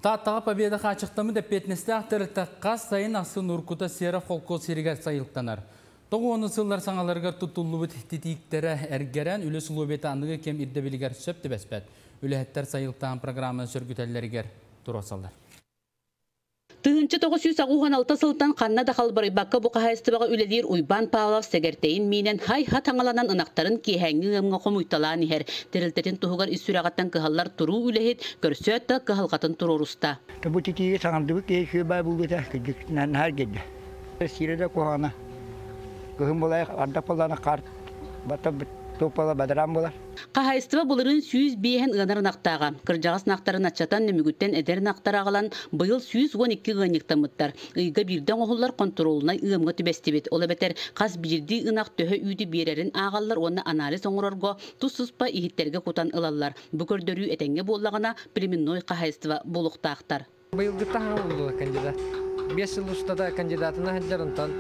Таттаға победа қачықтамы деп бетнесті ақтырытта қас сайын асын ұркута сері қолқол серігер сайылықтанар. Тоғы сыллар саңаларға тұттулы тетиіктері әргерен үлі сұлу беті анығы кем ирдебілігер сөпті бәспәт. Үлі сайылықтан программын сөргітәлілергер тұрасалар. Тыгынчы 996 сылтан қанна да қалбары баққа бұқа хайстыбаға үлелер Уйбан Павлов сәгертейін менен хай-ха таңаланан ынақтарын кейхәңгі ғымға қомуйталан ехер. Терілтетін тұғығар үсірағаттан кығалар тұру үлехет, көрсөтті кығалғатын тұруруста. Bu titiği sanırdı ki şu bay buldu da küçükten her gece. Sirede kohana. Kıhım bulay arda polana kart. Bata topala badaram bular. Қахайстыва бұлырын сүйіз бейхен ұғанар нақтаға. Кыржағас нақтарын атчатан нөмігіттен әдер нақтар ағалан бұйыл 112 ғанықтамыттар. Үйгі бірден оғылар контролына ұғымға түбәстебет. Ола бәтер қас бірді ұнақ төхі үйді берерін ағалар оны анализ оңырорға тұсыспа ихиттерге құтан ылалар. Бүкірдөрі әтенге болағына племенной қахайстыва болуқтақтар. Бұйылғы таңа болды кандидат. 5 жыл ұстада кандидатына әджарынтан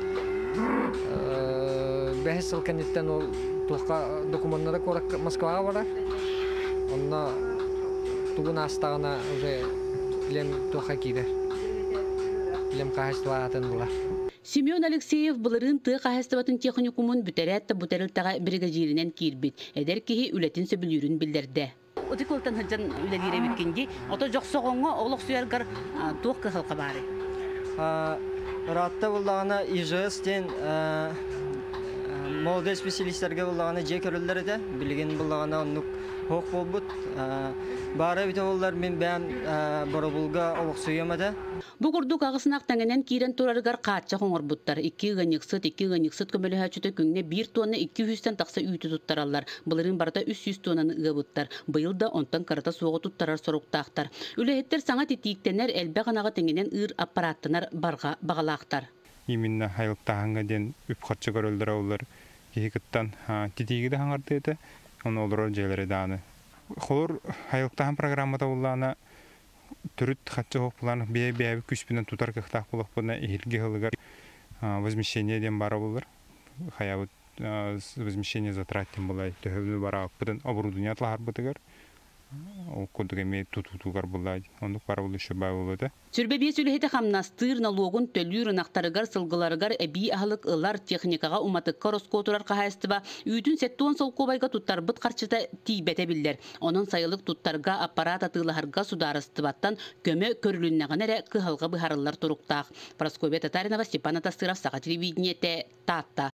5 жыл кандидаттан ол Туха документները корак Москва вара. Онна тугун астагана уже лем туха киде. Лем кахаства атын була. Семен Алексеев бұлырын тұғы қағыстыватын техникумын бүтерәтті бұтерілтіға бригадирінен кирбет. Әдер кеге үлетін сөбілерін білдерді. Оты колтан хыджан үлелері біткенде, ото жоқ соғыңы олық сүйергір туқ қылқа бары. Ратта бұлдағына ИЖС-тен молодой специалисттерге бұлдағана же көрілдер еді. Білген бұлдағана онық хоқ болбұд. Бары біте олар мен бән бұрыбылға олық сүйемеді. Бұғырды қағысынақ тәңінен кейрен тұрарығар қатша қоңыр бұттар. 2 ғаниксыт көмілі әчіті күніне 1 тонны 200-тен тақса үйті тұттаралар. Бұлырын барда 300 тоннаны ұғы бұттар. Бұйыл да онтан қарата соғы тұттарар соруқтақтар. Үләйеттер саңа тетиіктенер әлбә ғанаға тәңінен ұр аппараттынар барға бағалақтар. Именно хайлықтағанға ден үп қатшы көрілдір аулар. Кейкіттан тетигі де хаңарды еді. Оны олар жайлары дағаны. Қолыр хайлықтаған программада олағына түріт қатшы хоқпыланы бәйбі күшпінен тұтар қықтақ болық бұна елге ғылығар возмещение ден бара болыр. Хаябыт возмещение затраттен болай. Төхөвіні бара бұдан оборудование атлағар бұдығар. Ол көдігеме тұтуғар болай. Ондық бара болы шөбай болуды. Сүрбебе сүліхеті қамнастыр налогын төлі рынақтарығар сылғыларығар әбей ағылық ылар техникаға уматыққа роскотырар қағайыстыба үйдің сәттуан сол қобайға тұттар бұт қарчыта тейбәті білдер. Оның сайылық тұттарға аппарат атылығарға сударыстыбаттан көмі көріліннағын әрі қығылға бұхарылар тұрықтақ. Прасковия Татаринова, Степан Атастыров, Саға телевидениеті, Татта.